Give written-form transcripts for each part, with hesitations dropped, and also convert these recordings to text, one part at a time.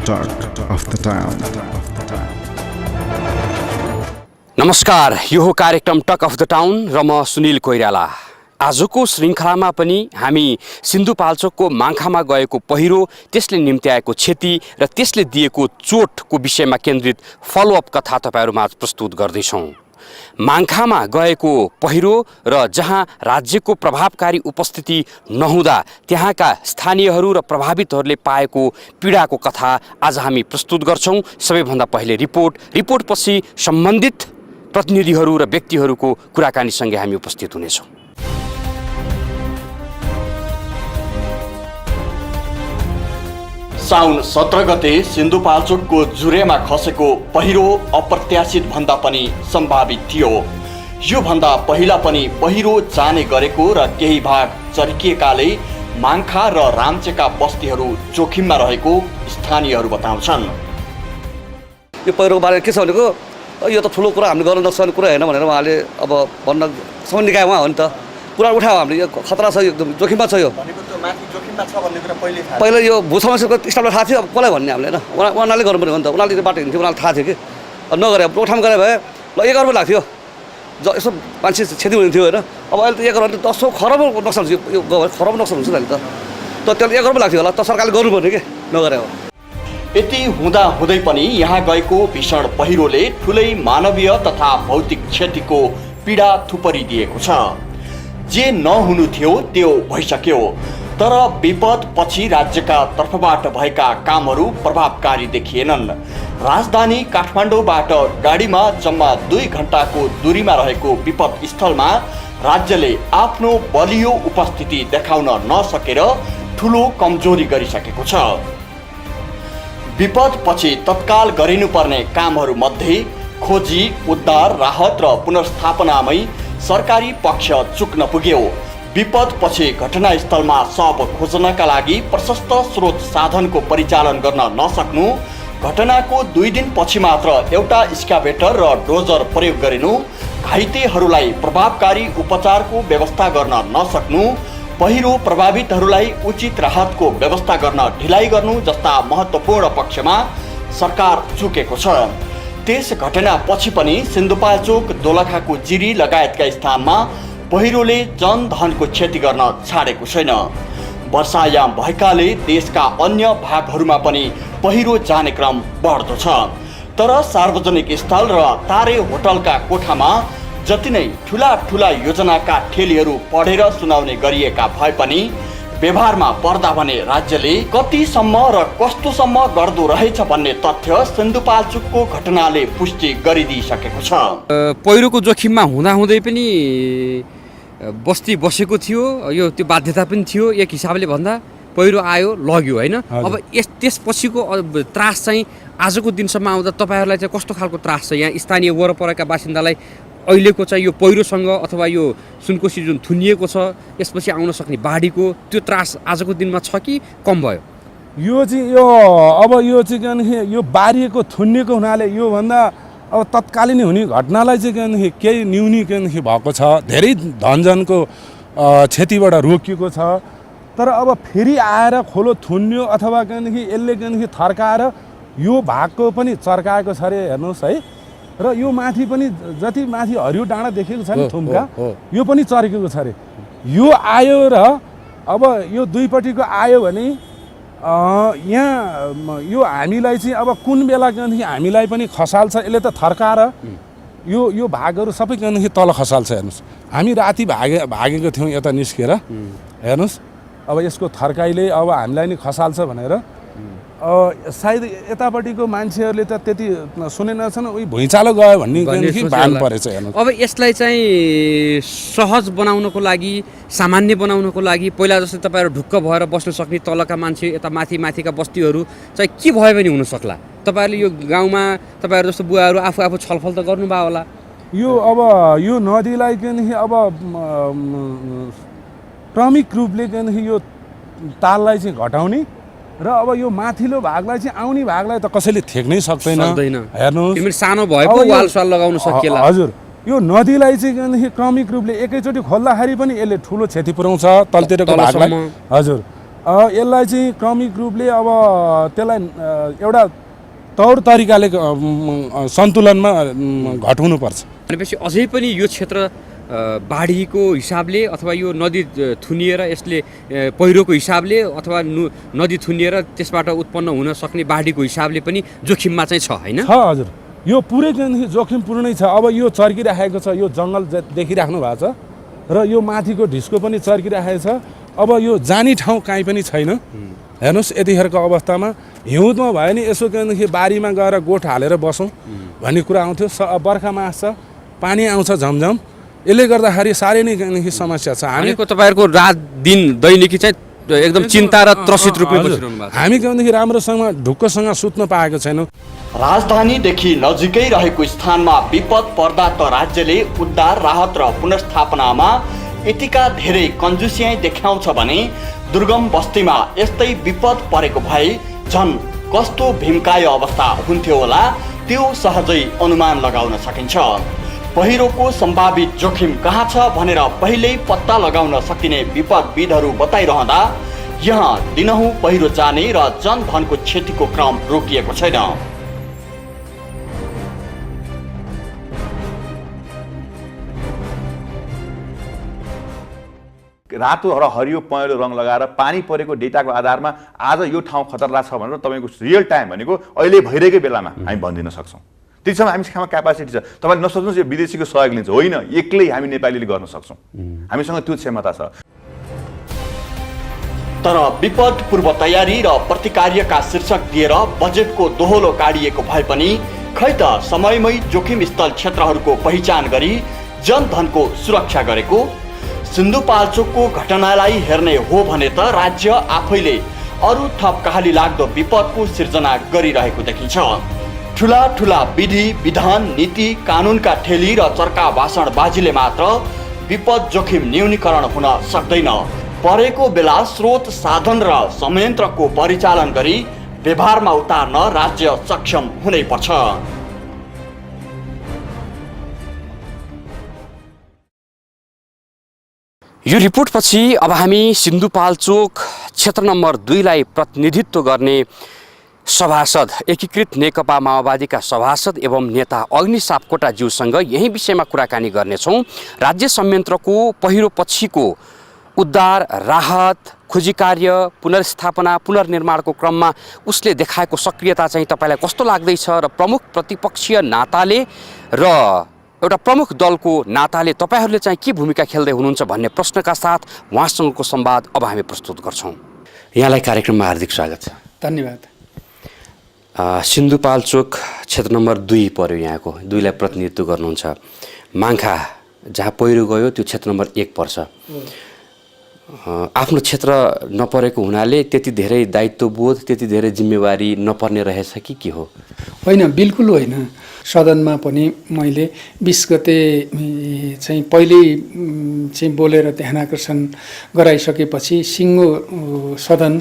talk of the town. नमस्कार, यो हो कार्यक्रम टक अफ द टाउन र म सुनिल कोइराला। आजको श्रृङ्खलामा पनि हामी सिन्धुपाल्चोकको माङ्खामा गएको पहिरो, त्यसले निम्त्याएको क्षति र त्यसले दिएको चोटको विषयमा केन्द्रित फलोअप कथा तपाईहरुमाझ प्रस्तुत गर्दैछौँ। माङ्खामा गएको पहिरो र जहाँ राज्यको प्रभावकारी उपस्थिति नहुँदा त्यहाँका स्थानीयहरू र प्रभावितहरूले पाएको पीडाको कथा आज हामी प्रस्तुत गर्छौँ। सबैभन्दा पहिले रिपोर्टपछि सम्बन्धित प्रतिनिधिहरू र व्यक्तिहरूको कुराकानीसँगै हामी उपस्थित हुनेछौँ। साउन 17 गते सिन्धुपाल्चोकको जुरेमा खसेको पहिरो अप्रत्याशित भन्दा पनि सम्भावित थियो। यो भन्दा पहिला पनि पहिरो जाने गरेको र केही भाग चर्किएकाले माङ्खा र राम्चेका बस्तीहरू जोखिममा रहेको स्थानीयहरू बताउँछन्। यो पहिरोको बारेमा के छ भनेको यो त ठुलो कुरा हामीले गर्न नसक्ने कुरा होइन भनेर उहाँले अब भन्न निकाय उहाँ हो नि त। कुरा उठायो हामीले, यो खतरा छ, एकदम जोखिममा छ। यो पहिला यो भू समस्याको स्टाफलाई थाहा थियो, अब कसलाई भन्ने हामीले होइन। उनीहरूले गर्नुपर्ने हो नि त। उनीहरूले त्यो बाटो हिँड्थ्यो, उनीहरूलाई थाहा थियो कि नगरे रोकथाम गरे भए ल 1 अर्ब लाग्थ्यो, यसो मान्छे क्षति हुन्थ्यो होइन। अब अहिले त 1 अर्ब 10 खरब नोक्सान हुन्छ, यो खरब नोक्सान हुन्छ अहिले त त्यसले 1 अर्ब लाग्थ्यो होला, त सरकारले गर्नुपर्ने कि नगरे हो। यति हुँदा हुँदै पनि यहाँ गएको भीषण पहिरोले ठुलै मानवीय तथा भौतिक क्षतिको पीडा थुपरिदिएको छ। जे नहुनु थियो त्यो भइसक्यो, तर विपद पछि राज्यका तर्फबाट भएका कामहरू प्रभावकारी देखिएनन्। राजधानी काठमाडौँबाट गाडीमा जम्मा 2 घण्टाको दूरीमा रहेको विपद स्थलमा राज्यले आफ्नो बलियो उपस्थिति देखाउन नसकेर ठुलो कमजोरी गरिसकेको छ। विपद पछि तत्काल गरिनुपर्ने कामहरू मध्ये खोजी, उद्धार, राहत र पुनर्स्थापनामै सरकारी पक्ष चुक्न पुग्यो। विपद पछि घटनास्थलमा शव खोज्नका लागि प्रशस्त स्रोत साधनको परिचालन गर्न नसक्नु, घटनाको 2 दिन पछि मात्र एउटा एक्सकाभेटर र डोजर प्रयोग गरिनु, घाइतेहरूलाई प्रभावकारी उपचारको व्यवस्था गर्न नसक्नु, पहिरो प्रभावितहरूलाई उचित राहतको व्यवस्था गर्न ढिलाइ गर्नु जस्ता महत्त्वपूर्ण पक्षमा सरकार चुकेको छ। त्यस घटना पछि पनि सिन्धुपाल्चोक, दोलखाको जिरी लगायतका स्थानमा पहिरोले जनधनको क्षति गर्न छाडेको छैन। वर्षायाम भएकाले देशका अन्य भागहरूमा पनि पहिरो जाने क्रम बढ्दो छ, तर सार्वजनिक स्थल र तारे होटलका कोठामा जति नै ठुला योजनाका ठेलीहरू पढेर सुनाउने गरिएका भए पनि व्यवहारमा पर्दा भने राज्यले कतिसम्म र कस्तोसम्म गर्दो रहेछ भन्ने तथ्य सिन्धुपाल्चोकको घटनाले पुष्टि गरिदिइसकेको छ। पहिरोको जोखिममा हुँदाहुँदै पनि बस्ती बसेको थियो, यो त्यो बाध्यता पनि थियो। एक हिसाबले भन्दा पहिरो आयो लग्यो होइन। अब त्यसपछिको त्रास चाहिँ आजको दिनसम्म आउँदा तपाईँहरूलाई चाहिँ कस्तो खालको त्रास छ? यहाँ स्थानीय वरपरका बासिन्दालाई अहिलेको चाहिँ यो पहिरोसँग अथवा यो सुनकोशी जुन थुनिएको छ यसपछि आउन सक्ने बाढीको त्यो त्रास आजको दिनमा छ कि कम भयो? यो चाहिँ यो बारिएको थुनिएको हुनाले योभन्दा अब तत्कालीन हुने घटनालाई चाहिँ केही न्यूनी भएको छ। धेरै धनजनको क्षतिबाट रोकिएको छ। तर अब फेरि आएर खोलो थुन्यो अथवा यसले थर्काएर यो भागको पनि चर्काएको छ अरे। हेर्नुहोस् है, र यो माथि पनि जति माथि हरियो डाँडा देखेको छ नि थुम्का, यो पनि चर्केको छ अरे। यो आयो र अब यो दुईपट्टिको आयो भने यहाँ यो हामीलाई चाहिँ अब कुन बेला हामीलाई पनि खसाल्छ। यसले त थर्काएर यो भागहरू सबै तल खसाल्छ। हेर्नुहोस्, हामी राति भागेको थियौँ यता निस्केर, हेर्नुहोस् अब यसको थर्काइले अब हामीलाई नि खसाल्छ भनेर सायद यतापट्टिको मान्छेहरूले त त्यति सुनेनछन्। उही भुइँचालो गयो भन्ने भान परेछ। हेर्नु, अब यसलाई चाहिँ सहज बनाउनको लागि, सामान्य बनाउनको लागि पहिला जस्तै तपाईँहरू ढुक्क भएर बस्न सक्ने तलका मान्छे यता माथिका बस्तीहरू चाहिँ के भयो भने हुन सक्ला? तपाईँहरूले यो गाउँमा तपाईँहरू जस्तो बुवाहरू आफू छलफल त गर्नुभयो होला। यो नदीलाई अब क्रमिक रूपले यो ताललाई चाहिँ घटाउने र अब यो माथिल्लो भागलाई चाहिँ आउने भागलाई त कसैले थेक्नै सक्दैन। हेर्नुहोस्, सानो भएको वाल स्वाल लगाउन सकिएला। हजुर, यो नदीलाई चाहिँ क्रमिक रूपले एकैचोटि खोल्दाखेरि पनि यसले ठुलो क्षति पुर्याउँछ तलतिरको भागलाई। हजुर, यसलाई चाहिँ क्रमिक रूपले अब त्यसलाई एउटा तौर तरिकाले सन्तुलनमा घटाउनुपर्छ। भनेपछि अझै पनि यो क्षेत्र बाढीको हिसाबले अथवा यो नदी थुनिएर यसले पहिरोको हिसाबले अथवा नदी थुनिएर त्यसबाट उत्पन्न हुन सक्ने बाढीको हिसाबले पनि जोखिममा चाहिँ छ हैन? छ हजुर, यो पुरै जोखिमपूर्णै छ। अब यो चर्किराखेको छ, यो जङ्गल देखिराख्नु भएको छ र यो माथिको ढिस्को पनि चर्किराखेको छ। अब यो जाने ठाउँ काहीँ पनि छैन। हेर्नुहोस् यतिखेरको अवस्थामा हिउँदमा भयो नि यसो किनदेखि बारीमा गएर गोठ हालेर बसौँ भन्ने कुरा आउँथ्यो। बर्खा मास छ, पानी आउँछ झमझम, यसले गर्दाखेरि साह्रै नै समस्या छ। हामीको तपाईँहरूको रात दिन दैनिकी चाहिँ एकदम चिन्ता र त्रसित रूपमा बसिरहनु भएको छ। हामी किनदेखि राम्रोसँग ढुक्कसँग सुत्न पाएको छैनौँ। राजधानीदेखि नजिकै रहेको स्थानमा विपद पर्दा त राज्यले उद्धार राहत र पुनर्स्थापनामा यतिका धेरै कन्जुसियाई देखाउँछ भने दुर्गम बस्तीमा यस्तै विपद परेको भए झन् कस्तो भीमकाय अवस्था हुन्थ्यो होला त्यो सहजै अनुमान लगाउन सकिन्छ। पहिरोको सम्भावित जोखिम कहाँ छ भनेर पहिल्यै पत्ता लगाउन सकिने विपदविदहरू बताइरहँदा यहाँ दिनहुँ पहिरो जाने र जनधनको क्षतिको क्रम रोकिएको छैन। रातो र हरियो पहेँलो रङ लगाएर पानी परेको डेटाको आधारमा आज यो ठाउँ खतरनाक छ भनेर तपाईँको रियल टाइम भनेको अहिले भइरहेकै बेलामा हामी भनिदिन सक्छौँ। त्यसमा हामीसँग क्यापासिटी छ। तपाईँले नसोच्नुहोस् यो विदेशीको सहयोग लिन्छ, होइन, एक्लै हामी नेपालीले गर्न सक्छौँ। हामीसँग त्यो क्षमता छ। तर विपद पूर्व तयारी र प्रतिकार्यका शीर्षक दिएर बजेटको दोहोलो गाडिएको भए पनि खै त समयमै जोखिम स्थल क्षेत्रहरूको पहिचान गरी जनधनको सुरक्षा गरेको? सिन्धुपाल्चोकको घटनालाई हेर्ने हो भने त राज्य आफैले अरू थप कहाली लाग्दो विपदको सिर्जना गरिरहेको देखिन्छ। ठुला ठुला विधि विधान नीति कानुनका ठेली र चर्का भाषणबाजीले मात्र विपद जोखिम न्यूनीकरण हुन सक्दैन। परेको बेला स्रोत साधन र संयन्त्रको परिचालन गरी व्यवहारमा उतार्न राज्य सक्षम हुनै पर्छ। यो रिपोर्टपछि अब हामी सिन्धुपाल्चोक क्षेत्र नम्बर 2 लाई प्रतिनिधित्व गर्ने सभासद एकीकृत नेकपा माओवादीका सभासद एवं नेता अग्नि सापकोटाज्यूसँग यही विषयमा कुराकानी गर्नेछौँ। राज्य संयन्त्रको पहिरो पछिको उद्धार राहत खोजी कार्य पुनर्स्थापना पुनर्निर्माणको क्रममा उसले देखाएको सक्रियता चाहिँ तपाईँलाई कस्तो लाग्दैछ र प्रमुख प्रतिपक्षीय नाताले र एउटा प्रमुख दलको नाताले तपाईहरूले चाहिँ के भूमिका खेल्दै हुनुहुन्छ भन्ने प्रश्नका साथ उहाँसँगको संवाद अब हामी प्रस्तुत गर्छौँ। यहाँलाई कार्यक्रममा हार्दिक स्वागत छ। धन्यवाद। सिन्धुपाल्चोक क्षेत्र नम्बर 2 पर्यो, यहाँको 2 लाई प्रतिनिधित्व गर्नुहुन्छ। माङ्खा जहाँ पहिरो गयो त्यो क्षेत्र नम्बर 1 पर्छ। आफ्नो क्षेत्र नपरेको हुनाले त्यति धेरै दायित्वबोध त्यति धेरै जिम्मेवारी नपर्ने रहेछ कि के हो? होइन, बिल्कुल होइन। सदनमा पनि मैले 20 गते चाहिँ पहिल्यै चाहिँ बोलेर ध्यान आकर्षण गराइसकेपछि सिङ्गो सदन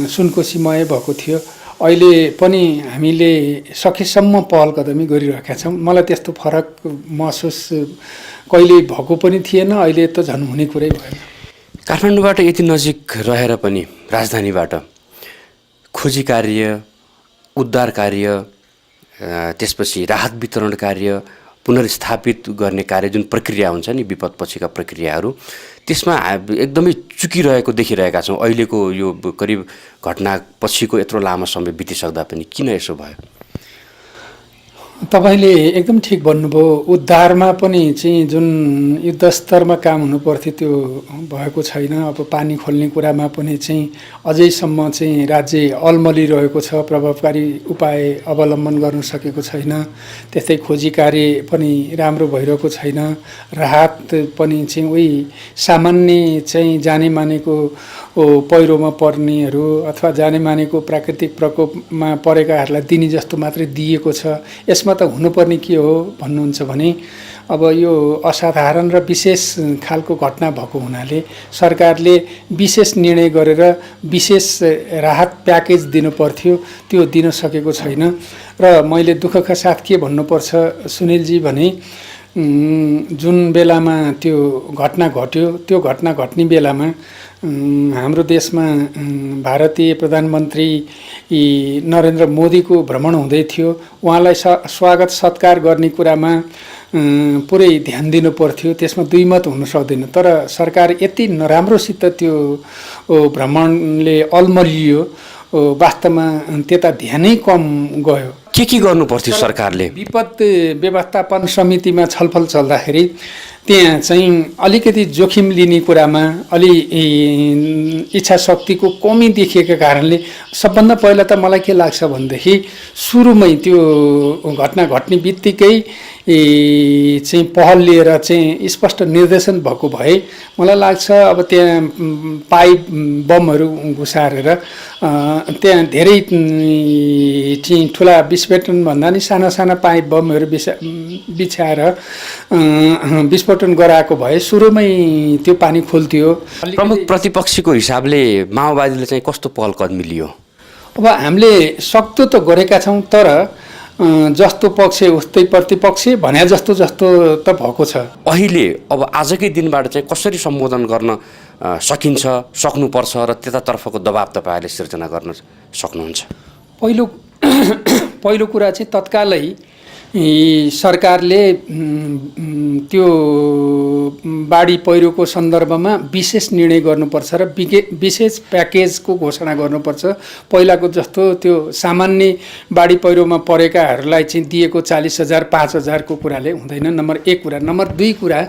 सुनकोसीमय भएको थियो। अहिले पनि हामीले सकेसम्म पहल कदमी गरिरहेका छौँ। मलाई त्यस्तो फरक महसुस कहिल्यै भएको पनि थिएन, अहिले त झन् हुने कुरै भएन। काठमाडौँबाट यति नजिक रहेर पनि राजधानीबाट खोजी कार्य उद्धार कार्य त्यसपछि राहत वितरण कार्य पुनर्स्थापित गर्ने कार्य जुन प्रक्रिया हुन्छ नि विपद पछिका प्रक्रियाहरू त्यसमा एकदमै चुकिरहेको देखिरहेका छौँ। अहिलेको यो करिब घटना पछिको यत्रो लामो समय बितिसक्दा पनि किन यसो भयो? तपाईले एकदम ठिक भन्नुभयो। उद्धारमा पनि चाहिँ जुन युद्धस्तरमा काम हुनुपर्थ्यो त्यो भएको छैन। अब पानी खोल्ने कुरामा पनि चाहिँ अझैसम्म चाहिँ राज्य अलमलिरहेको छ, प्रभावकारी उपाय अवलम्बन गर्न सकेको छैन। त्यस्तै खोजी कार्य पनि राम्रो भइरहेको छैन। राहत पनि चाहिँ उही सामान्य चाहिँ जाने मानेको पहिरोमा पर्नेहरू अथवा जाने मानेको प्राकृतिक प्रकोपमा परेकाहरूलाई दिने जस्तो मात्रै दिएको छ। यसमा त हुनुपर्ने के हो भन्नुहुन्छ भने अब यो असाधारण र विशेष खालको घटना भएको हुनाले सरकारले विशेष निर्णय गरेर विशेष राहत प्याकेज दिनुपर्थ्यो, त्यो दिन सकेको छैन। र मैले दुःखका साथ के भन्नुपर्छ सुनिलजी भने जुन बेलामा त्यो घटना घट्यो त्यो घटना घट्ने बेलामा हाम्रो देशमा भारतीय प्रधानमन्त्री नरेन्द्र मोदीको भ्रमण हुँदै थियो। उहाँलाई स्वागत सत्कार गर्ने कुरामा पुरै ध्यान दिनु पर्थ्यो, त्यसमा दुई मत हुन सक्दैन। तर सरकार यति नराम्रोसित त्यो भ्रमणले अल्मलियो, वास्तवमा त्यता ध्यानै कम गयो। के गर्नु पर्थ्यो सरकारले? विपद व्यवस्थापन समितिमा छलफल चल्दाखेरि त्यहाँ चाहिँ अलिकति जोखिम लिने कुरामा अलि इच्छा शक्तिको कमी देखिएको कारणले सबभन्दा पहिला त मलाई के लाग्छ भनेदेखि सुरुमै त्यो घटना घट्ने बित्तिकै चाहिँ पहल लिएर चाहिँ स्पष्ट निर्देशन भएको भए मलाई लाग्छ अब त्यहाँ पाइप बमहरू घुसारेर त्यहाँ धेरै चाहिँ ठुला विस्फोटन भन्दा नि साना साना पाइप बमहरू बिछाएर विस्फोटन गराएको भए सुरुमै त्यो पानी खोल्थ्यो। प्रमुख प्रतिपक्षीको हिसाबले माओवादीले चाहिँ कस्तो पहल कदमी लियो? अब हामीले सक्दो त गरेका छौँ, तर जस्तो पक्ष उस्तै प्रतिपक्ष भने जस्तो त भएको छ। अहिले अब आजकै दिनबाट चाहिँ कसरी सम्बोधन गर्न सकिन्छ, सक्नुपर्छ र त्यतातर्फको दबाब तपाईँहरूले सिर्जना गर्न सक्नुहुन्छ? पहिलो कुरा चाहिँ तत्कालै सरकारले त्यो बाढी पहिरोको सन्दर्भमा विशेष निर्णय गर्नुपर्छ र विशेष प्याकेजको घोषणा गर्नुपर्छ। पहिलाको जस्तो त्यो सामान्य बाढी पहिरोमा परेकाहरूलाई चाहिँ दिएको 40,000 5,000को कुराले हुँदैन, नम्बर 1 कुरा। नम्बर 2 कुरा,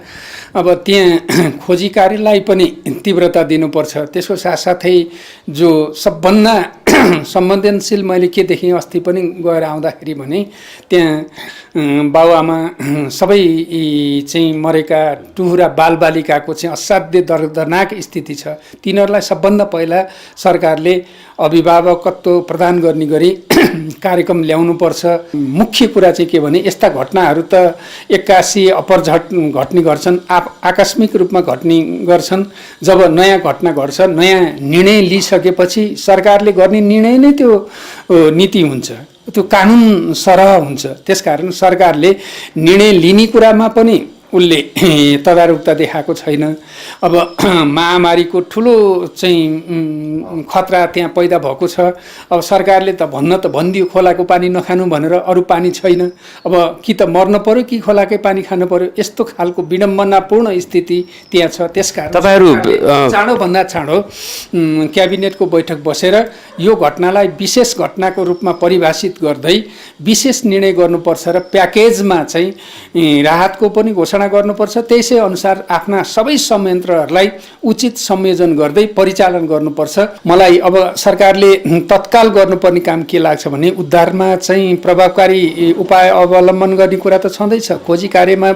अब त्यहाँ खोजी कार्यलाई पनि तीव्रता दिनुपर्छ। त्यसको साथसाथै जो सबभन्दा संवेदनशील मैले के देखेँ अस्ति पनि गएर आउँदाखेरि भने त्यहाँ बाबुआमा सबै चाहिँ मरेका टुहुरा बालबालिकाको चाहिँ असाध्य दर्दनाक स्थिति छ। तिनीहरूलाई सबभन्दा पहिला सरकारले अभिभावकत्व प्रदान गर्ने गरी कार्यक्रम ल्याउनुपर्छ। मुख्य कुरा चाहिँ के भने यस्ता घटनाहरू त एक्कासी अपरझट घट्ने गर्छन्, आकस्मिक रूपमा घट्ने गर्छन्। जब नयाँ घटना घट्छ, नयाँ निर्णय लिइसकेपछि सरकारले गर्ने निर्णय नै त्यो नीति हुन्छ, त्यो कानुन सरह हुन्छ। त्यसकारण सरकारले निर्णय लिने कुरामा पनि उसले तदारुकता देखाएको छैन। अब महामारीको ठुलो चाहिँ खतरा त्यहाँ पैदा भएको छ। अब सरकारले त भनिदियो खोलाको पानी नखानु भनेर, अरू पानी छैन। अब कि त मर्न पर्यो कि खोलाकै पानी खानु पर्यो, यस्तो खालको विडम्बनापूर्ण स्थिति त्यहाँ छ। त्यसकारण तपाईहरु चाँडोभन्दा चाँडो क्याबिनेटको बैठक बसेर यो घटनालाई विशेष घटनाको रूपमा परिभाषित गर्दै विशेष निर्णय गर्नुपर्छ र प्याकेजमा चाहिँ राहतको पनि घोषणा गर्नुपर्छ। त्यसै अनुसार आफ्ना सबै संयन्त्रहरूलाई उचित संयोजन गर्दै परिचालन गर्नुपर्छ। मलाई अब सरकारले तत्काल गर्नुपर्ने काम के लाग्छ भने उद्धारमा चाहिँ प्रभावकारी उपाय अवलम्बन गर्ने कुरा त छँदैछ, खोजी कार्यमा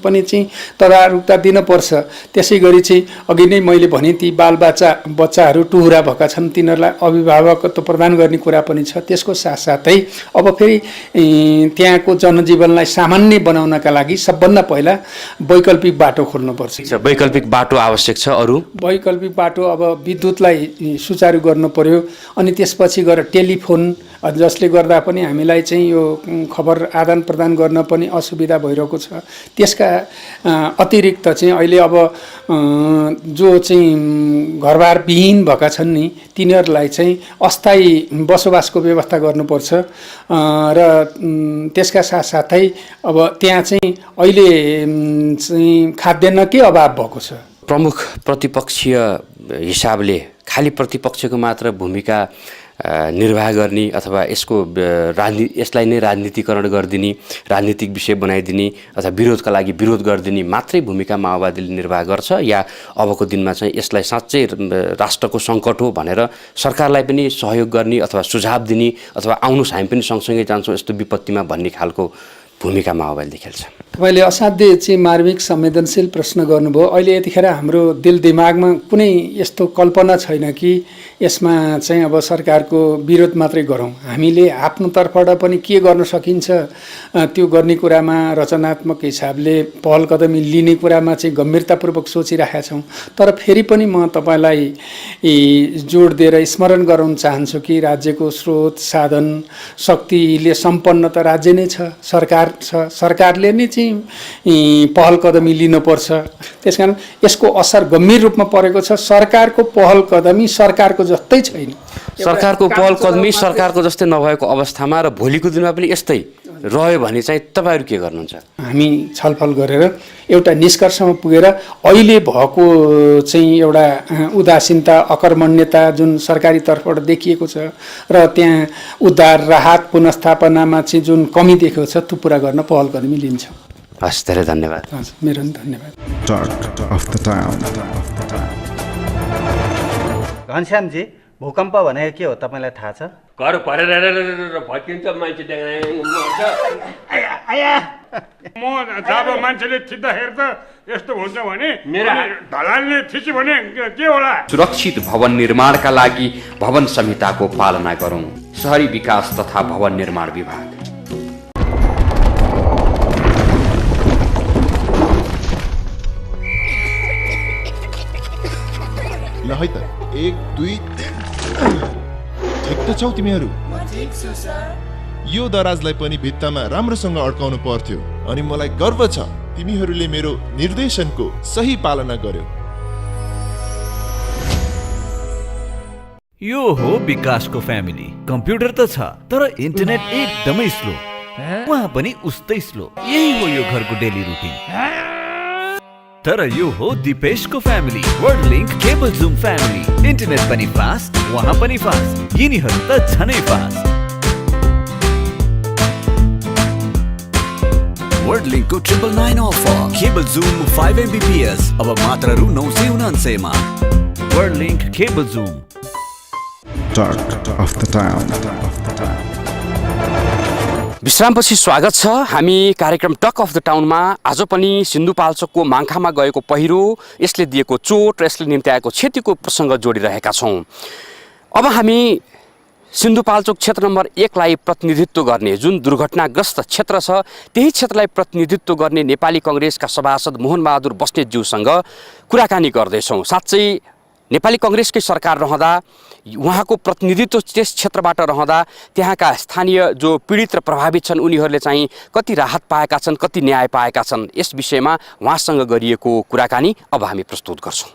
पनि चाहिँ तदारुकता दिनुपर्छ। त्यसै गरी चाहिँ अघि नै मैले भने ती बच्चाहरू टुहुरा भएका छन्, तिनीहरूलाई अभिभावकत्व प्रदान गर्ने कुरा पनि छ। त्यसको साथसाथै अब फेरि त्यहाँको जनजीवनलाई सामान्य बनाउनका लागि सबभन्दा पहिला वैकल्पिक बाटो खोल्नुपर्छ। वैकल्पिक बाटो आवश्यक छ। अरू वैकल्पिक बाटो अब विद्युतलाई सुचारू गर्नु पर्यो, अनि त्यसपछि गएर टेलिफोन, जसले गर्दा पनि हामीलाई चाहिँ यो खबर आदान प्रदान गर्न पनि असुविधा भइरहेको छ। त्यसका अतिरिक्त चाहिँ अहिले अब जो चाहिँ घरबार विहीन भएका छन् नि, तिनीहरूलाई चाहिँ अस्थायी बसोबासको व्यवस्था गर्नुपर्छ। र त्यसका साथसाथै अब त्यहाँ चाहिँ अहिले चाहिँ खाद्यान्नकै अभाव भएको छ। प्रमुख प्रतिपक्षीय हिसाबले खालि प्रतिपक्षको मात्र भूमिका निर्वाह गर्ने अथवा यसलाई नै राजनीतिकरण गरिदिने, राजनीतिक विषय बनाइदिने अथवा विरोधका लागि विरोध गरिदिने मात्रै भूमिका माओवादीले निर्वाह गर्छ, या अबको दिनमा चाहिँ यसलाई साँच्चै राष्ट्रको सङ्कट हो भनेर सरकारलाई पनि सहयोग गर्ने अथवा सुझाव दिने अथवा आउनुहोस् हामी पनि सँगसँगै जान्छौँ यस्तो विपत्तिमा भन्ने खालको भूमिका माओवादीले खेल्छ? तपाईँले असाध्य चाहिँ मार्मिक संवेदनशील प्रश्न गर्नुभयो। अहिले यतिखेर हाम्रो दिल दिमागमा कुनै यस्तो कल्पना छैन कि यसमा चाहिँ अब सरकारको विरोध मात्रै गरौँ। हामीले आफ्नो तर्फबाट पनि के गर्न सकिन्छ त्यो गर्ने कुरामा रचनात्मक हिसाबले पहल कदमी लिने कुरामा चाहिँ गम्भीरतापूर्वक सोचिरहेका छौँ। तर फेरि पनि म तपाईँलाई जोड दिएर स्मरण गराउन चाहन्छु कि राज्यको स्रोत साधन शक्तिले सम्पन्न त राज्य नै छ, सरकार छ। सरकारले नै चाहिँ चाहिँ पहल कदमी लिनुपर्छ। त्यसकारण यसको असर गम्भीर रूपमा परेको छ। सरकारको पहल कदमी सरकारको जस्तै छैन। सरकारको पहल कदमी सरकारको जस्तै नभएको अवस्थामा र भोलिको दिनमा पनि यस्तै रह्यो भने चाहिँ तपाईँहरू के गर्नुहुन्छ? हामी छलफल गरेर एउटा निष्कर्षमा पुगेर अहिले भएको चाहिँ एउटा उदासीनता अकर्मण्यता जुन सरकारी तर्फबाट देखिएको छ र त्यहाँ उद्धार राहत पुनर्स्थापनामा चाहिँ जुन कमी देखेको छ त्यो पुरा गर्न पहल कदमी लिन्छ। हस्, धेरै धन्यवाद। मेरो पनि धन्यवाद। घनश्यामजी, भूकम्प भनेको के हो तपाईँलाई थाहा छ? घर भरेर भत्किन्छ मान्छे म जब मान्छेले थिच्दाखेरि त यस्तो हुन्छ भने ढलालले थिच्यो भने के होला? सुरक्षित भवन निर्माणका लागि भवन संहिताको पालना गरौँ। शहरी विकास तथा भवन निर्माण विभाग। ल है त 1 2 ठिक त छौ तिमीहरू? यो दराजलाई पनि भित्तामा राम्रोसँग अड्काउनु पर्थ्यो अनि मलाई गर्व छ तिमीहरूले मेरो निर्देशनको सही पालना गर्यो। यो हो विकासको फ्यामिली। कम्प्युटर त छ तर इन्टरनेट एकदमै स्लो। वहाँ पनि उस्तै स्लो। यही हो यो घरको डेली रुटिन। तर यो हो दिपेशको family, World Link cable zoom family. Internet पनि फास्ट, वहाँ पनि फास्ट। यिनीहरू त झनै फास्ट। वर्ल्ड लिंकको 999 अफर केबल जुम 5 Mbps अब मात्र रु 999 मा। World Link cable zoom. विश्रामपछि स्वागत छ। हामी कार्यक्रम टक अफ द टाउनमा आज पनि सिन्धुपाल्चोकको माङ्खामा गएको पहिरो, यसले दिएको चोट र यसले निम्ति आएको क्षतिको प्रसङ्ग जोडिरहेका छौँ। अब हामी सिन्धुपाल्चोक क्षेत्र नम्बर 1 लाई प्रतिनिधित्व गर्ने जुन दुर्घटनाग्रस्त क्षेत्र छ त्यही क्षेत्रलाई प्रतिनिधित्व गर्ने नेपाली कांग्रेसका सभासद मोहनबहादुर बस्नेतज्यूसँग कुराकानी गर्दैछौँ। साँच्चै नेपाली कांग्रेसकै सरकार रहँदा उहाँको प्रतिनिधित्व त्यस क्षेत्रबाट रहँदा त्यहाँका स्थानीय जो पीडित र प्रभावित छन् उनीहरूले चाहिँ कति राहत पाएका छन्, कति न्याय पाएका छन्, यस विषयमा उहाँसँग गरिएको कुराकानी अब हामी प्रस्तुत गर्छौँ।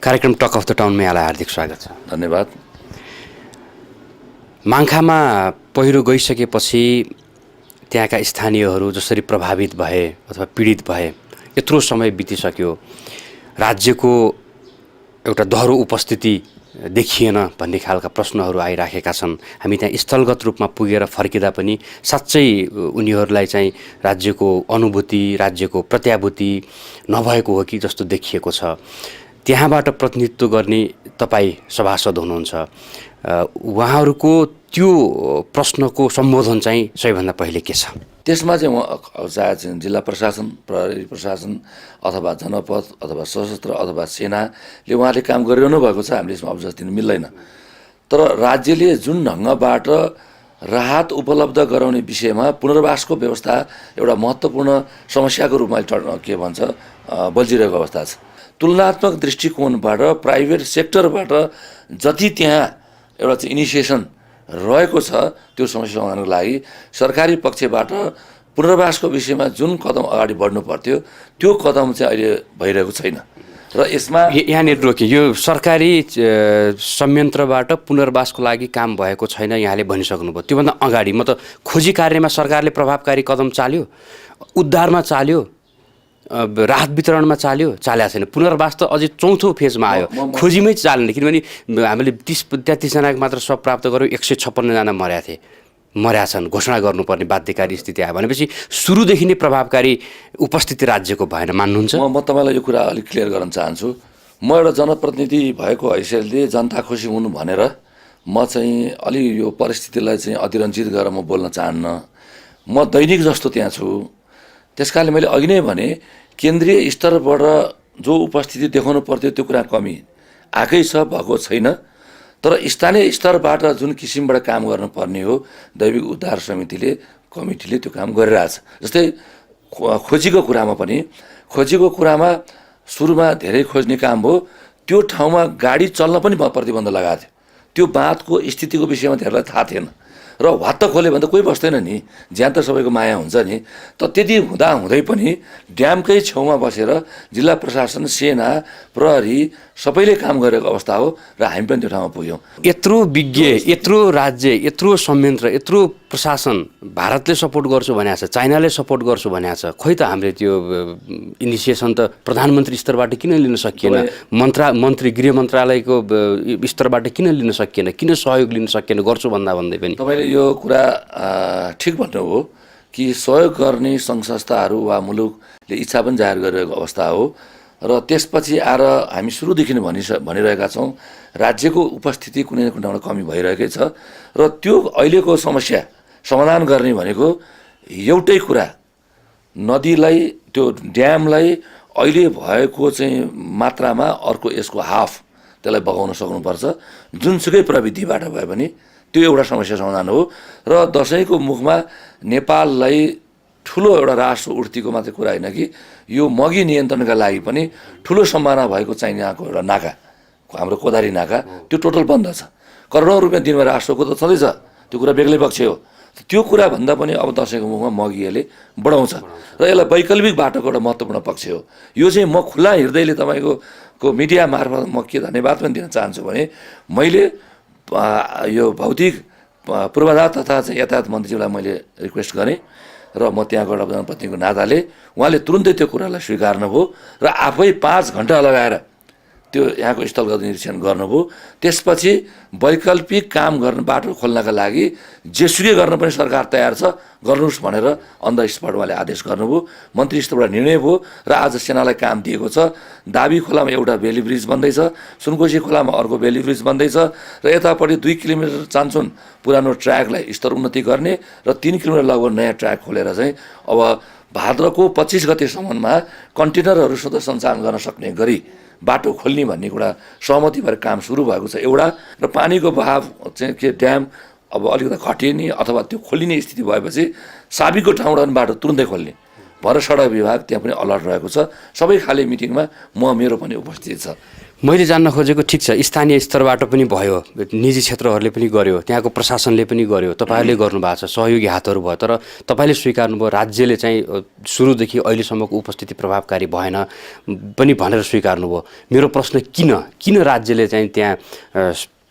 कार्यक्रम टक अफ द टाउनमा यहाँलाई हार्दिक स्वागत छ। धन्यवाद। माङ्खामा पहिरो गइसकेपछि त्यहाँका स्थानीयहरू जसरी प्रभावित भए अथवा पीडित भए, यत्रो समय बितिसक्यो, राज्यको एउटा दोहोरो उपस्थिति देखिएन भन्ने खालका प्रश्नहरू आइराखेका छन्। हामी त्यहाँ स्थलगत रूपमा पुगेर फर्किँदा पनि साँच्चै उनीहरूलाई चाहिँ राज्यको अनुभूति, राज्यको प्रत्याभूति नभएको हो कि जस्तो देखिएको छ। त्यहाँबाट प्रतिनिधित्व गर्ने तपाईँ सभासद हुनुहुन्छ, उहाँहरूको त्यो प्रश्नको सम्बोधन चाहिँ सबैभन्दा पहिले के छ? त्यसमा चाहिँ चाहे जिल्ला प्रशासन, प्रहरी प्रशासन अथवा जनपद अथवा सशस्त्र अथवा सेनाले उहाँले काम गरिरहनु भएको छ, हामीले यसमा अब्जर्भ दिनु मिल्दैन। तर राज्यले जुन ढङ्गबाट राहत उपलब्ध गराउने विषयमा पुनर्वासको व्यवस्था एउटा महत्त्वपूर्ण समस्याको रूपमा के भन्छ बल्झिरहेको अवस्था छ। तुलनात्मक दृष्टिकोणबाट प्राइभेट सेक्टरबाट जति त्यहाँ एउटा चाहिँ इनिसिएसन रहेको छ त्यो समस्या समाधानको लागि सरकारी पक्षबाट पुनर्वासको विषयमा जुन कदम अगाडि बढ्नु पर्थ्यो त्यो कदम चाहिँ अहिले भइरहेको छैन। र यसमा यहाँनिर रोके यो सरकारी संयन्त्रबाट पुनर्वासको लागि काम भएको छैन यहाँले भनिसक्नुभयो। त्योभन्दा अगाडि म त खोजी कार्यमा सरकारले प्रभावकारी कदम चाल्यो, उद्धारमा चाल्यो, राहत वितरणमा चालेको छैन। पुनर्वास त अझै चौथो फेजमा आयो, खोजीमै चाल्ने। किनभने हामीले 30-33 जनाको मात्र शव प्राप्त गऱ्यौँ, 156 जना मर्या छन्, घोषणा गर्नुपर्ने बाध्यकारी स्थिति आयो भनेपछि सुरुदेखि नै प्रभावकारी उपस्थिति राज्यको भएन, मान्नुहुन्छ? म तपाईँलाई यो कुरा अलिक क्लियर गर्न चाहन्छु। म एउटा जनप्रतिनिधि भएको हैसियतले जनता खुसी हुनु भनेर म चाहिँ अलि यो परिस्थितिलाई चाहिँ अतिरञ्जित गरेर म बोल्न चाहन्न। म दैनिक जस्तो त्यहाँ छु। त्यसकारणले मैले अघि नै भने केन्द्रीय स्तरबाट जो उपस्थिति देखाउनु पर्थ्यो त्यो कुरा कमी आएकै छ, भएको छैन। तर स्थानीय स्तरबाट जुन किसिमबाट काम गर्नुपर्ने हो दैविक उद्धार समितिले, कमिटीले त्यो काम गरिरहेछ। जस्तै खोजीको कुरामा सुरुमा धेरै खोज्ने काम हो, त्यो ठाउँमा गाडी चल्न पनि प्रतिबन्ध लगाएको थियो। त्यो बाँधको स्थितिको विषयमा धेरैलाई थाहा थिएन र वात्त खोल्यो भने त कोही बस्दैन नि, ज्यान त सबैको माया हुन्छ नि। त त्यति हुँदै पनि ड्यामकै छेउमा बसेर जिल्ला प्रशासन, सेना, प्रहरी सबैले काम गरेको अवस्था हो र हामी पनि त्यो ठाउँमा पुग्यौँ। यत्रो विज्ञ, यत्रो राज्य, यत्रो संयन्त्र, यत्रो प्रशासन भारतले सपोर्ट गर्छु भनेको छ, चाइनाले सपोर्ट गर्छु भनेको छ, खोइ त हामीले त्यो इनिसिएसन त प्रधानमन्त्री स्तरबाट किन लिन सकिएन, मन्त्री गृह मन्त्रालयको स्तरबाट किन लिन सकिएन, किन सहयोग लिन सकिएन गर्छु भन्दै पनि? तपाईँले यो कुरा ठिक भन्नुभयो कि सहयोग गर्ने सङ्घ संस्थाहरू वा मुलुकले इच्छा पनि जाहेर गरिरहेको अवस्था हो र त्यसपछि आएर हामी सुरुदेखि नै भनिरहेका छौँ राज्यको उपस्थिति कुनै न कुनै ठाउँमा कमी भइरहेकै छ र त्यो अहिलेको समस्या समाधान गर्ने भनेको एउटै कुरा, नदीलाई, त्यो ड्यामलाई अहिले भएको चाहिँ मात्रामा अर्को यसको हाफ त्यसलाई बगाउन सक्नुपर्छ। जुनसुकै प्रविधिबाट भए पनि त्यो एउटा समस्या समाधान हो र दसैँको मुखमा नेपाललाई ठुलो एउटा राष्ट्र उठ्तीको मात्रै कुरा होइन कि यो मगी नियन्त्रणका लागि पनि ठुलो सम्भावना भएको चाइनाको एउटा नाका, हाम्रो कोदारी नाका, त्यो टोटल बन्द छ। करोडौँ रुपियाँ दिनमा राष्ट्रको त छँदैछ, त्यो कुरा बेग्लै पक्ष हो। त्यो कुरा भन्दा पनि अब दसैँको मुखमा मगीले बढाउँछ र यसलाई वैकल्पिक बाटोको एउटा महत्त्वपूर्ण पक्ष हो। यो चाहिँ म खुल्ला हृदयले तपाईँको मिडिया मार्फत म के धन्यवाद पनि दिन चाहन्छु भने मैले यो भौतिक पूर्वाधार तथा चाहिँ यातायात मन्त्रीज्यूलाई मैले रिक्वेस्ट गरेँ र म त्यहाँको एउटा जनप्रतिनिधिको नाताले उहाँले तुरुन्तै त्यो कुरालाई स्वीकार्नुभयो र आफै 5 घन्टा लगाएर त्यो यहाँको स्थलगत निरीक्षण गर्नुभयो। त्यसपछि वैकल्पिक काम गर्न बाटो खोल्नका लागि जेसुकै गर्न पनि सरकार तयार छ, गर्नुहोस् भनेर अन द स्पट उहाँले आदेश गर्नुभयो। मन्त्री स्तरबाट निर्णय भयो र आज सेनालाई काम दिएको छ। दाबी खोलामा एउटा बेली ब्रिज बन्दैछ, सुनकोशी खोलामा अर्को बेली ब्रिज बन्दैछ र यतापट्टि 2 किलोमिटर चान्चुन पुरानो ट्र्याकलाई स्तर उन्नति गर्ने र 3 किलोमिटर लगभग नयाँ ट्र्याक खोलेर चाहिँ अब भाद्रको 25 गतेसम्ममा कन्टेनरहरू सधैँ सञ्चालन गर्न सक्ने गरी बाटो खोल्ने भन्ने कुरा सहमति भएर काम सुरु भएको छ एउटा। र पानीको बहाव चाहिँ के ड्याम अब अलिकति घटिने अथवा त्यो खोलिने स्थिति भएपछि साबिकको ठाउँबाट पनि बाटो तुरुन्तै खोल्ने भएर सडक विभाग त्यहाँ पनि अलर्ट रहेको छ। सबै खाले मिटिङमा मेरो पनि उपस्थित छ। मैले जान्न खोजेको ठिक छ, स्थानीय स्तरबाट पनि भयो, निजी क्षेत्रहरूले पनि गर्यो, त्यहाँको प्रशासनले पनि गर्यो, तपाईँहरूले गर्नुभएको छ, सहयोगी हातहरू भयो, तर तपाईँले स्वीकार्नुभयो राज्यले चाहिँ सुरुदेखि अहिलेसम्मको उपस्थिति प्रभावकारी भएन पनि भनेर स्वीकार्नुभयो। मेरो प्रश्न किन राज्यले चाहिँ त्यहाँ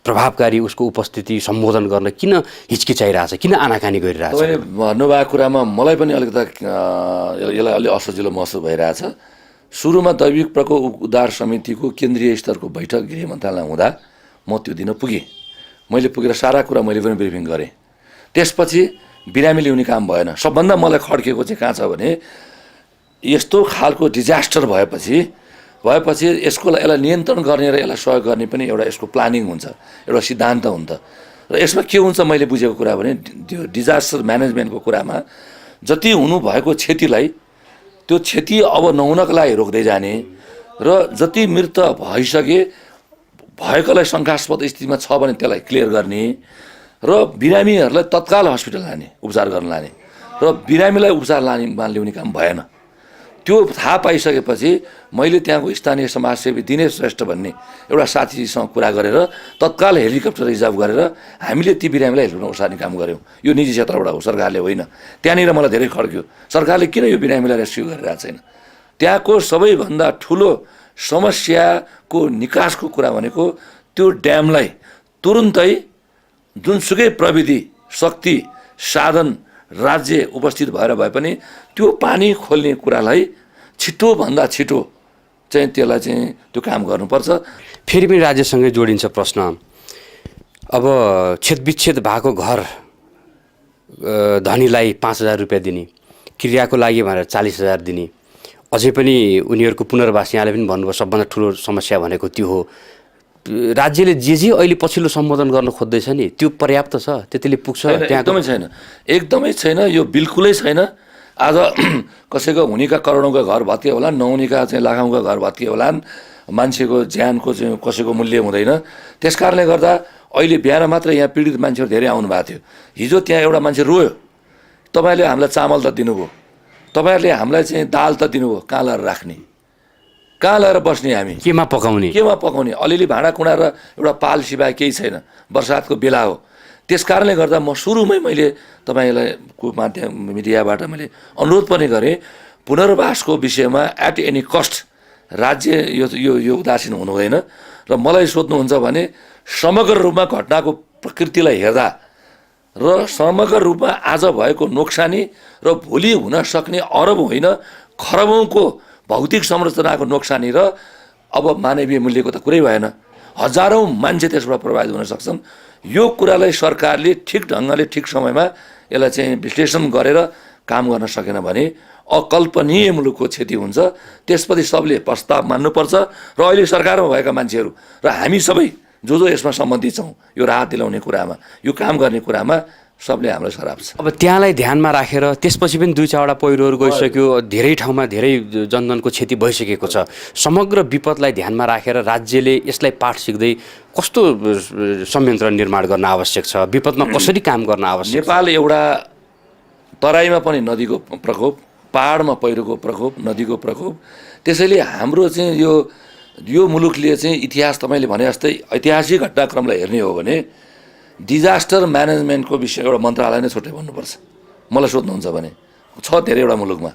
प्रभावकारी उसको उपस्थिति सम्बोधन गर्न किन हिचकिचाइरहेछ, किन आनाकानी गरिरहेछ? तपाईँले भन्नुभएको कुरामा मलाई पनि अलिकति यसलाई अलि असजिलो महसुस भइरहेछ। सुरुमा दैविक प्रकोप उद्धार समितिको केन्द्रीय स्तरको बैठक गृह मन्त्रालयमा हुँदा म त्यो दिन पुगेँ। मैले पुगेर सारा कुरा मैले पनि ब्रिफिङ गरेँ। त्यसपछि बिरामी ल्याउने काम भएन। सबभन्दा मलाई खड्केको चाहिँ कहाँ छ भने यस्तो खालको डिजास्टर भएपछि यसलाई नियन्त्रण गर्ने र यसलाई सहयोग गर्ने पनि एउटा यसको प्लानिङ हुन्छ, एउटा सिद्धान्त हुन्छ। र यसमा के हुन्छ मैले बुझेको कुरा भने त्यो डिजास्टर म्यानेजमेन्टको कुरामा जति हुनुभएको क्षतिलाई त्यो क्षति अब नहुनको लागि रोक्दै जाने र जति मृत भएकोलाई शङ्कास्पद स्थितिमा छ भने त्यसलाई क्लियर गर्ने र बिरामीहरूलाई तत्काल हस्पिटल लाने, उपचार गर्न लाने र बिरामीलाई उपचार ल्याउने काम भएन। त्यो थाहा पाइसकेपछि मैले त्यहाँको स्थानीय समाजसेवी दिनेश श्रेष्ठ भन्ने एउटा साथीसँग कुरा गरेर तत्काल हेलिकप्टर रिजर्भ गरेर हामीले ती बिरामीलाई हेलिकप्टर उसार्ने काम गऱ्यौँ। यो निजी क्षेत्रबाट हो, सरकारले होइन। त्यहाँनिर मलाई धेरै खड्क्यो, सरकारले किन यो बिरामीलाई रेस्क्यु गरिरहेको छैन? त्यहाँको सबैभन्दा ठुलो समस्याको निकासको कुरा भनेको त्यो ड्यामलाई तुरुन्तै जुनसुकै प्रविधि, शक्ति, साधन राज्य उपस्थित भएर भए पनि त्यो पानी खोल्ने कुरालाई छिटोभन्दा छिटो चाहिँ त्यसलाई चाहिँ त्यो काम गर्नुपर्छ। फेरि पनि राज्यसँगै जोडिन्छ प्रश्न। अब छेदविच्छेद भएको घर धनीलाई 5,000 रुपियाँ दिने, क्रियाको लागि भनेर 40,000 दिने, अझै पनि उनीहरूको पुनर्वास यहाँले पनि भन्नुभयो सबभन्दा ठुलो समस्या भनेको त्यो हो। राज्यले जे अहिले पछिल्लो सम्बोधन गर्न खोज्दैछ नि त्यो पर्याप्त छ, त्यतिले पुग्छ? एकदमै छैन, यो बिल्कुलै छैन। आज कसैको हुनेका करोडौँका घर भत्किए होला, नहुनेका चाहिँ लाखौँका घर भत्किए होलान्, मान्छेको ज्यानको चाहिँ कसैको मूल्य हुँदैन। त्यसकारणले गर्दा अहिले बिहान मात्र यहाँ पीडित मान्छेहरू धेरै आउनु भएको थियो। हिजो त्यहाँ एउटा मान्छे रोयो, तपाईँले हामीलाई चामल त दिनुभयो, तपाईँहरूले हामीलाई चाहिँ दाल त दिनुभयो, कहाँ लगाएर राख्ने, कहाँ लगाएर बस्ने, हामी केमा पकाउने, अलिअलि भाँडा कुँडा र एउटा पाल सिवाय केही छैन। बर्सातको बेला हो, त्यस कारणले गर्दा म सुरुमै मैले तपाईँलाई को माध्यम मिडियाबाट मैले अनुरोध पनि गरेँ पुनर्वासको विषयमा एट एनी कस्ट राज्य यो उदासीन हुनु हुँदैन र मलाई सोध्नुहुन्छ भने समग्र रूपमा घटनाको प्रकृतिलाई हेर्दा र समग्र रूपमा आज भएको नोक्सानी र भोलि हुन सक्ने अरब होइन खरबौँको भौतिक संरचनाको नोक्सानी र अब मानवीय मूल्यको त कुरै भएन हजारौँ मान्छे त्यसबाट प्रभावित हुन सक्छन् यो कुरालाई सरकारले ठिक ढङ्गले ठिक समयमा यसलाई चाहिँ विश्लेषण गरेर काम गर्न सकेन भने अकल्पनीय मुलुकको क्षति हुन्छ त्यसपछि सबले प्रस्ताव मान्नुपर्छ र अहिले सरकारमा भएका मान्छेहरू र हामी सबै जो यसमा सम्बन्धित छौँ यो राहत दिलाउने कुरामा यो काम गर्ने कुरामा सबले हाम्रो सराप छ। अब त्यहाँलाई ध्यानमा राखेर त्यसपछि पनि 2-4वटा पहिरोहरू गइसक्यो धेरै ठाउँमा धेरै जनधनको क्षति भइसकेको छ समग्र विपदलाई ध्यानमा राखेर राज्यले यसलाई पाठ सिक्दै कस्तो संयन्त्र निर्माण गर्न आवश्यक छ विपदमा कसरी काम गर्न आवश्यक नेपाल एउटा तराईमा पनि नदीको प्रकोप पहाडमा पहिरोको प्रकोप नदीको प्रकोप त्यसैले हाम्रो चाहिँ यो मुलुकले चाहिँ इतिहास तपाईँले भने जस्तै ऐतिहासिक घटनाक्रमलाई हेर्ने हो भने डिजास्टर म्यानेजमेन्टको विषय एउटा मन्त्रालय नै छुट्टै भन्नुपर्छ मलाई सोध्नुहुन्छ भने छ धेरैवटा मुलुकमा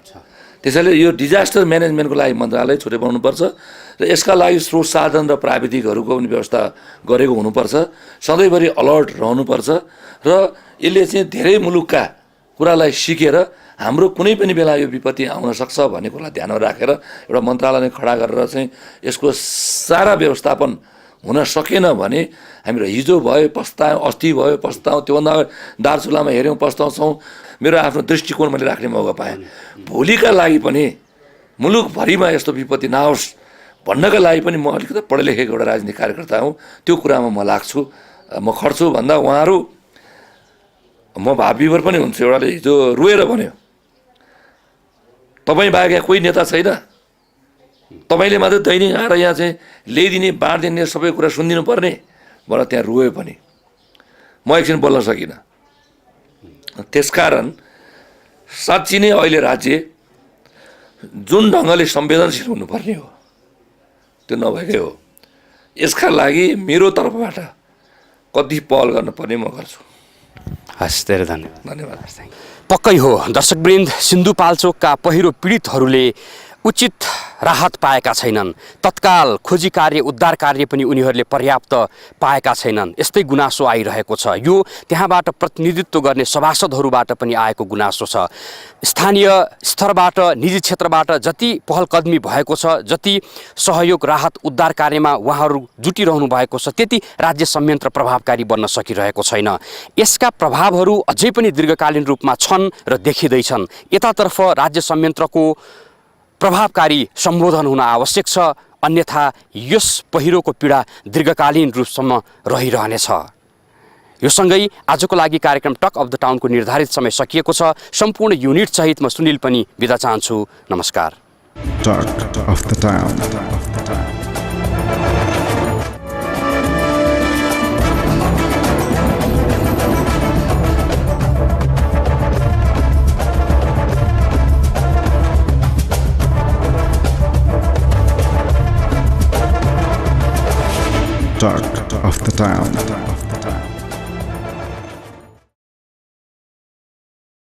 त्यसैले यो डिजास्टर म्यानेजमेन्टको लागि मन्त्रालय छुट्टै बनाउनुपर्छ र यसका लागि स्रोत साधन र प्राविधिकहरूको पनि व्यवस्था गरेको हुनुपर्छ सधैँभरि अलर्ट रहनुपर्छ र यसले चाहिँ धेरै मुलुकका कुरालाई सिकेर हाम्रो कुनै पनि बेला यो विपत्ति आउन सक्छ भन्ने कुरालाई ध्यानमा राखेर एउटा मन्त्रालय खडा गरेर चाहिँ यसको सारा व्यवस्थापन हुन सकेन भने हामीहरू हिजो भयो पस्तायौँ अस्ति भयो पस्तायौँ त्योभन्दा दार्चुलामा हेऱ्यौँ पस्ताउँछौँ मेरो आफ्नो दृष्टिकोण मैले राख्ने मौका पाएँ भोलिका लागि पनि मुलुकभरिमा यस्तो विपत्ति नआओस् भन्नका लागि पनि म अलिकति पढे लेखेको एउटा राजनीतिक कार्यकर्ता हुँ त्यो कुरामा म लाग्छु म खट्छु भन्दा उहाँहरू म भावविभोर पनि हुन्छु एउटाले हिजो रोएर भन्यो तपाईँ बाहेक यहाँ कोही नेता छैन तपाईँले मात्रै दैनिक आएर यहाँ चाहिँ ल्याइदिने बाँडिदिने सबै कुरा सुनिदिनु पर्ने भनेर त्यहाँ रोयो पनि म एकछिन बोल्न सकिनँ त्यसकारण साँच्ची नै अहिले राज्य जुन ढङ्गले संवेदनशील हुनुपर्ने हो त्यो नभएकै हो यसका लागि मेरो तर्फबाट कति पहल गर्नुपर्ने म गर्छु। हस् धेरै धन्यवाद। धन्यवाद। पक्कै हो दर्शकवृन्द सिन्धुपाल्चोकका पहिरो पीडितहरूले उचित राहत पाएका छैनन् तत्काल खोजी कार्य उद्धार कार्य पनि उनीहरूले पर्याप्त पाएका छैनन् यस्तै गुनासो आइरहेको छ यो त्यहाँबाट प्रतिनिधित्व गर्ने सभासदहरूबाट पनि आएको गुनासो छ स्थानीय स्तरबाट निजी क्षेत्रबाट जति पहलकदमी भएको छ जति सहयोग राहत उद्धार कार्यमा उहाँहरू जुटिरहनु भएको छ त्यति राज्य संयन्त्र प्रभावकारी बन्न सकिरहेको छैन यसका प्रभावहरू अझै पनि दीर्घकालीन रूपमा छन् र देखिँदैछन् यतातर्फ राज्य संयन्त्रको प्रभावकारी सम्बोधन हुन आवश्यक छ अन्यथा यस पहिरोको पीडा दीर्घकालीन रूपसम्म रहिरहनेछ। यो सँगै आजको लागि कार्यक्रम टक अफ द टाउनको निर्धारित समय सकिएको छ सम्पूर्ण युनिट सहित म सुनिल पनि बिदा चाहन्छु नमस्कार। Talk of the town.